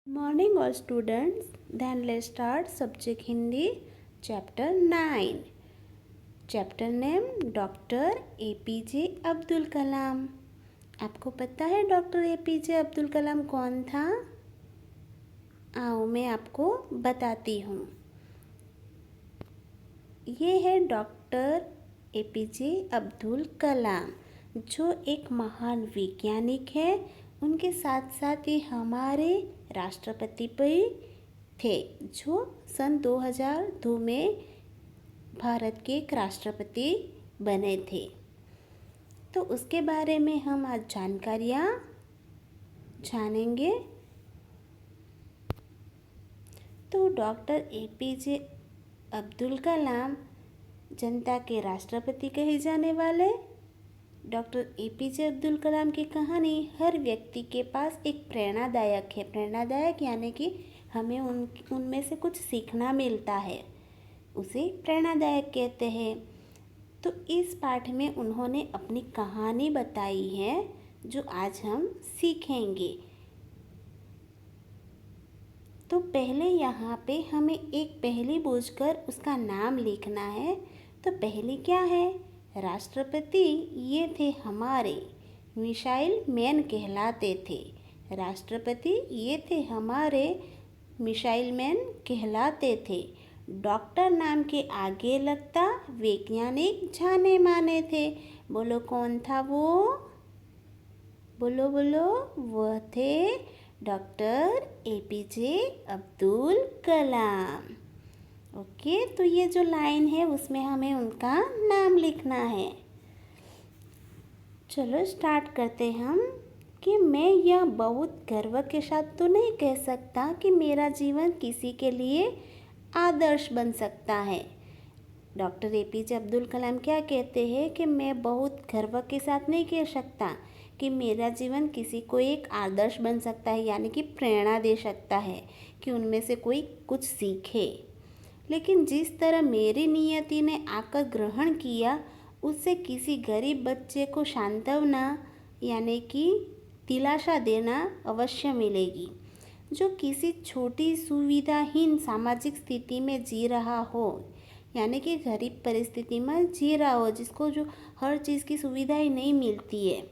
Morning all students. Then let's start subject Hindi chapter 9. Chapter name doctor APJ Abdul Kalam. आपको पता है doctor APJ Abdul कलाम कौन था? आओ मैं आपको बताती हूँ। ये है डॉक्टर APJ अब्दुल कलाम, जो एक महान वैज्ञानिक है। उनके साथ साथ ही हमारे राष्ट्रपति भी थे, जो सन 2002 में भारत के एक राष्ट्रपति बने थे। तो उसके बारे में हम आज जानकारियाँ जानेंगे। तो डॉक्टर APJ अब्दुल कलाम जनता के राष्ट्रपति कहे जाने वाले डॉक्टर APJ अब्दुल कलाम की कहानी हर व्यक्ति के पास एक प्रेरणादायक है। प्रेरणादायक यानी कि हमें उनमें से कुछ सीखना मिलता है, उसे प्रेरणादायक कहते हैं। तो इस पाठ में उन्होंने अपनी कहानी बताई है, जो आज हम सीखेंगे। तो पहले यहाँ पे हमें एक पहेली बूझकर उसका नाम लिखना है। तो पहेली क्या है? राष्ट्रपति ये थे हमारे, मिसाइल मैन कहलाते थे। राष्ट्रपति ये थे हमारे, मिसाइल मैन कहलाते थे। डॉक्टर नाम के आगे लगता वैज्ञानिक जाने माने थे। बोलो कौन था वो? बोलो बोलो, वह थे डॉक्टर APJ अब्दुल कलाम। ओके, तो ये जो लाइन है उसमें हमें उनका नाम लिखना है। चलो स्टार्ट करते हम कि मैं यह बहुत गर्व के साथ तो नहीं कह सकता कि मेरा जीवन किसी के लिए आदर्श बन सकता है। डॉक्टर APJ अब्दुल कलाम क्या कहते हैं कि मैं बहुत गर्व के साथ नहीं कह सकता कि मेरा जीवन किसी को एक आदर्श बन सकता है, यानी कि प्रेरणा दे सकता है कि उनमें से कोई कुछ सीखे। लेकिन जिस तरह मेरी नियति ने आकर ग्रहण किया, उससे किसी गरीब बच्चे को सांत्वना यानी कि दिलासा देना अवश्य मिलेगी, जो किसी छोटी सुविधाहीन सामाजिक स्थिति में जी रहा हो, यानी कि गरीब परिस्थिति में जी रहा हो, जिसको जो हर चीज़ की सुविधा ही नहीं मिलती है।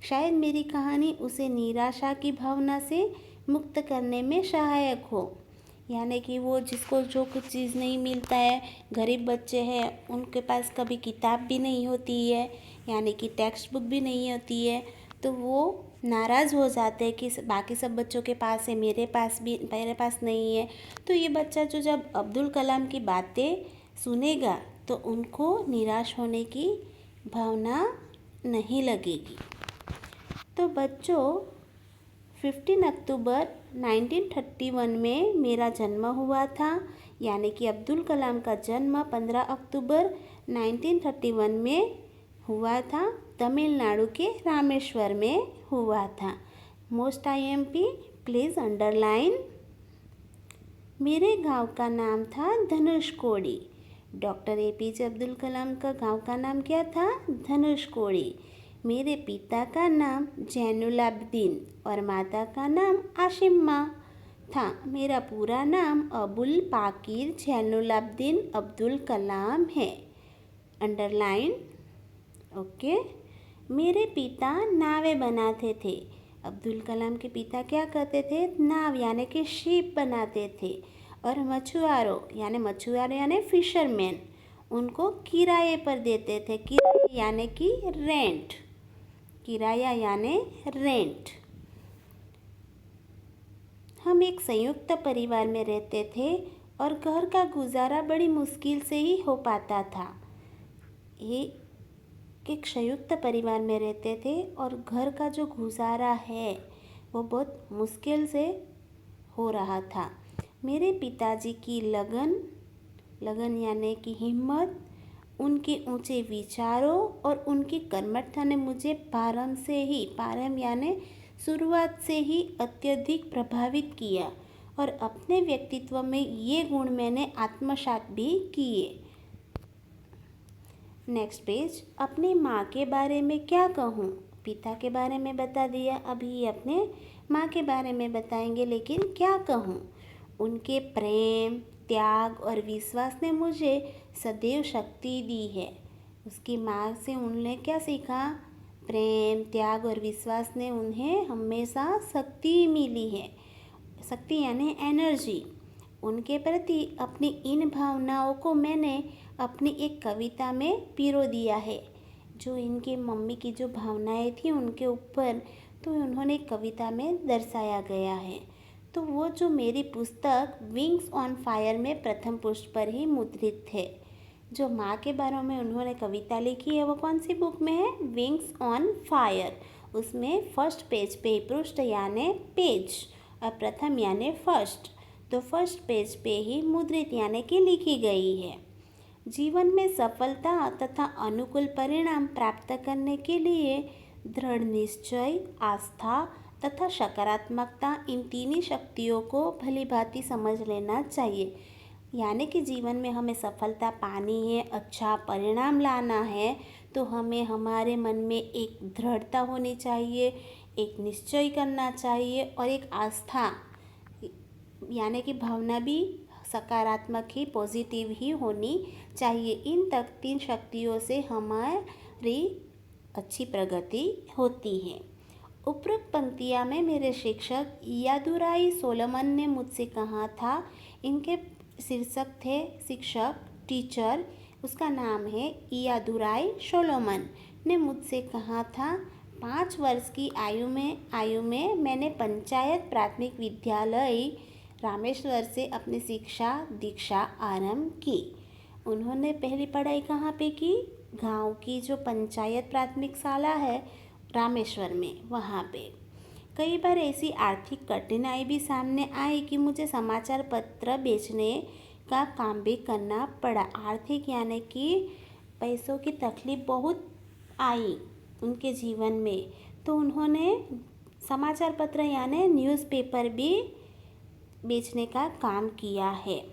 शायद मेरी कहानी उसे निराशा की भावना से मुक्त करने में सहायक हो। यानी कि वो जिसको जो कुछ चीज़ नहीं मिलता है, गरीब बच्चे हैं, उनके पास कभी किताब भी नहीं होती है, यानी कि टेक्स्ट बुक भी नहीं होती है, तो वो नाराज़ हो जाते हैं कि बाकी सब बच्चों के पास है, मेरे पास नहीं है। तो ये बच्चा जो जब अब्दुल कलाम की बातें सुनेगा तो उनको निराश होने की भावना नहीं लगेगी। तो बच्चों, 15 अक्टूबर 1931 में मेरा जन्म हुआ था, यानी कि अब्दुल कलाम का जन्म 15 अक्टूबर 1931 में हुआ था। तमिलनाडु के रामेश्वर में हुआ था। Most IMP please underline. मेरे गांव का नाम था धनुषकोडी। डॉक्टर APJ अब्दुल कलाम का गांव का नाम क्या था? धनुषकोडी। मेरे पिता का नाम जैनुलाब्दीन और माता का नाम आशिम्मा था। मेरा पूरा नाम अबुल पाकिर जैनुलाब्दीन अब्दुल कलाम है। अंडरलाइन। ओके। मेरे पिता नावें बनाते थे। अब्दुल कलाम के पिता क्या करते थे? नाव यानी कि शिप बनाते थे। और मछुआरों यानी फिशरमैन, उनको किराए पर देते थे। किराया यानी कि रेंट। किराया यानी रेंट। हम एक संयुक्त परिवार में रहते थे और घर का गुजारा बड़ी मुश्किल से ही हो पाता था। एक संयुक्त परिवार में रहते थे और घर का जो गुजारा है वो बहुत मुश्किल से हो रहा था। मेरे पिताजी की लगन यानी कि हिम्मत, उनके ऊंचे विचारों और उनकी कर्मठता ने मुझे प्रारंभ यानी शुरुआत से ही अत्यधिक प्रभावित किया और अपने व्यक्तित्व में ये गुण मैंने आत्मसात भी किए। Next page. अपनी माँ के बारे में क्या कहूँ? पिता के बारे में बता दिया, अभी अपने माँ के बारे में बताएंगे, लेकिन क्या कहूँ, उनके प्रेम, त्याग और विश्वास ने मुझे सदैव शक्ति दी है। उसकी माँ से उन्होंने क्या सीखा? प्रेम, त्याग और विश्वास ने उन्हें हमेशा शक्ति मिली है। शक्ति यानी एनर्जी। उनके प्रति अपनी इन भावनाओं को मैंने अपनी एक कविता में पिरो दिया है। जो इनके मम्मी की जो भावनाएं थी उनके ऊपर, तो उन्होंने कविता में दर्शाया गया है। तो वो जो मेरी पुस्तक विंग्स ऑन फायर में प्रथम पृष्ठ पर ही मुद्रित थे। जो माँ के बारे में उन्होंने कविता लिखी है वो कौन सी बुक में है? Wings on fire. उसमें फर्स्ट पेज पे, पृष्ठ यानी पेज और प्रथम यानी फर्स्ट, तो फर्स्ट पेज पे ही मुद्रित यानी कि लिखी गई है। जीवन में सफलता तथा अनुकूल परिणाम प्राप्त करने के लिए दृढ़ निश्चय, आस्था तथा सकारात्मकता, इन तीन शक्तियों को भलीभांति समझ लेना चाहिए। यानी कि जीवन में हमें सफलता पानी है, अच्छा परिणाम लाना है, तो हमें हमारे मन में एक दृढ़ता होनी चाहिए, एक निश्चय करना चाहिए और एक आस्था यानी कि भावना भी सकारात्मक ही, पॉजिटिव ही होनी चाहिए। इन तक तीन शक्तियों से हमारी अच्छी प्रगति होती है। उपरोक्त पंक्तियाँ में मेरे शिक्षक यादुराई सोलोमन ने मुझसे कहा था। इनके शीर्षक थे शिक्षक, टीचर, उसका नाम है यादुराई सोलोमन ने मुझसे कहा था। 5 वर्ष की आयु में मैंने पंचायत प्राथमिक विद्यालय रामेश्वर से अपनी शिक्षा दीक्षा आरंभ की। उन्होंने पहली पढ़ाई कहाँ पे की? गांव की जो पंचायत प्राथमिक शाला है रामेश्वर में, वहाँ पे। कई बार ऐसी आर्थिक कठिनाई भी सामने आई कि मुझे समाचार पत्र बेचने का काम भी करना पड़ा। आर्थिक यानी कि पैसों की तकलीफ बहुत आई उनके जीवन में, तो उन्होंने समाचार पत्र यानी न्यूज़पेपर भी बेचने का काम किया है।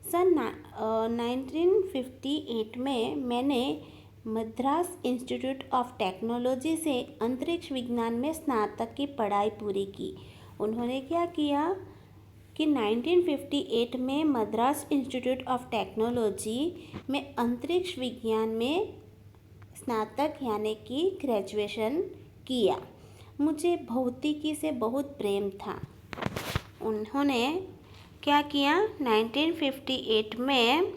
सन 1958 में मैंने मद्रास इंस्टीट्यूट ऑफ टेक्नोलॉजी से अंतरिक्ष विज्ञान में स्नातक की पढ़ाई पूरी की। उन्होंने क्या किया कि 1958 में मद्रास इंस्टीट्यूट ऑफ टेक्नोलॉजी में अंतरिक्ष विज्ञान में स्नातक यानी कि ग्रेजुएशन किया। मुझे भौतिकी से बहुत प्रेम था। उन्होंने क्या किया? 1958 में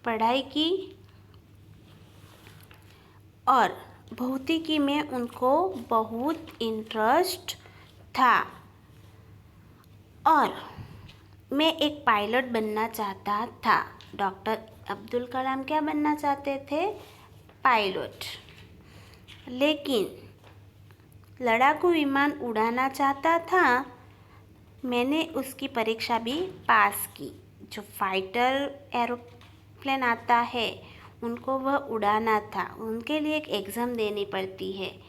पढ़ाई की और भौतिकी में उनको बहुत इंटरेस्ट था और मैं एक पायलट बनना चाहता था। डॉक्टर अब्दुल कलाम क्या बनना चाहते थे? पायलट। लेकिन लड़ाकू विमान उड़ाना चाहता था। मैंने उसकी परीक्षा भी पास की। जो फाइटर एरोप्लेन आता है उनको वह उड़ाना था, उनके लिए एक एग्ज़ाम देनी पड़ती है,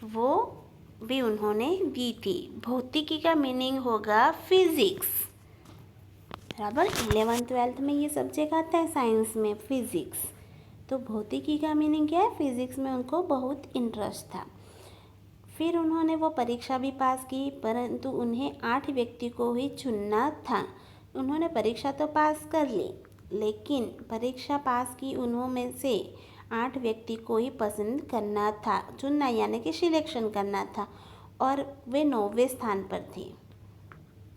वो भी उन्होंने दी थी। भौतिकी का मीनिंग होगा फिज़िक्स, बराबर। 11th-12th में ये सब्जेक्ट आता है साइंस में, फिज़िक्स। तो भौतिकी का मीनिंग क्या है? फिज़िक्स में उनको बहुत इंटरेस्ट था। फिर उन्होंने वो परीक्षा भी पास की, परंतु उन्हें 8 व्यक्ति को ही चुनना था। उन्होंने परीक्षा तो पास कर ली, लेकिन परीक्षा पास की उन्होंने से 8 व्यक्ति को ही पसंद करना था, चुनना यानी कि सिलेक्शन करना था, और वे 9वें स्थान पर थे।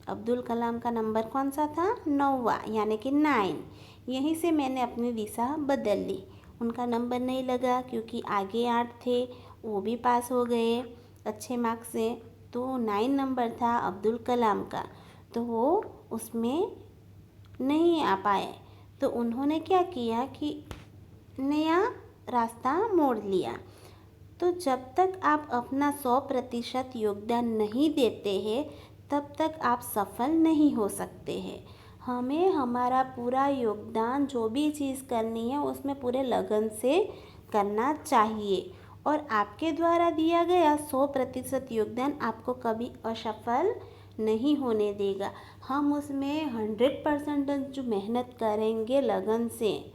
अब्दुल कलाम का नंबर कौन सा था? 9वां यानी कि 9। यहीं से मैंने अपनी दिशा बदल ली। उनका नंबर नहीं लगा क्योंकि आगे 8 थे, वो भी पास हो गए अच्छे मार्क्स से, तो 9 नंबर था अब्दुल कलाम का, तो वो उसमें नहीं आ पाए। तो उन्होंने क्या किया कि नया रास्ता मोड़ लिया। तो जब तक आप अपना 100% योगदान नहीं देते हैं तब तक आप सफल नहीं हो सकते हैं। हमें हमारा पूरा योगदान, जो भी चीज़ करनी है उसमें पूरे लगन से करना चाहिए, और आपके द्वारा दिया गया 100% योगदान आपको कभी असफल नहीं होने देगा। हम उसमें 100% जो मेहनत करेंगे लगन से,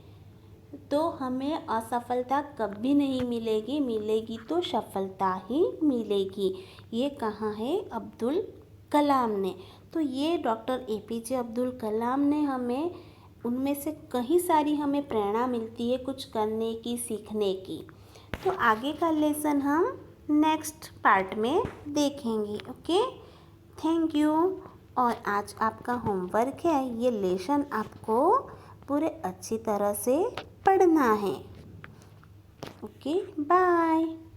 तो हमें असफलता कभी नहीं मिलेगी, मिलेगी तो सफलता ही मिलेगी। ये कहा है अब्दुल कलाम ने। तो ये डॉक्टर APJ अब्दुल कलाम ने हमें उनमें से कई सारी हमें प्रेरणा मिलती है कुछ करने की, सीखने की। तो आगे का लेसन हम नेक्स्ट पार्ट में देखेंगे। Okay, thank you. और आज आपका होमवर्क है, ये लेसन आपको पूरे अच्छी तरह से पढ़ना है। Okay, bye.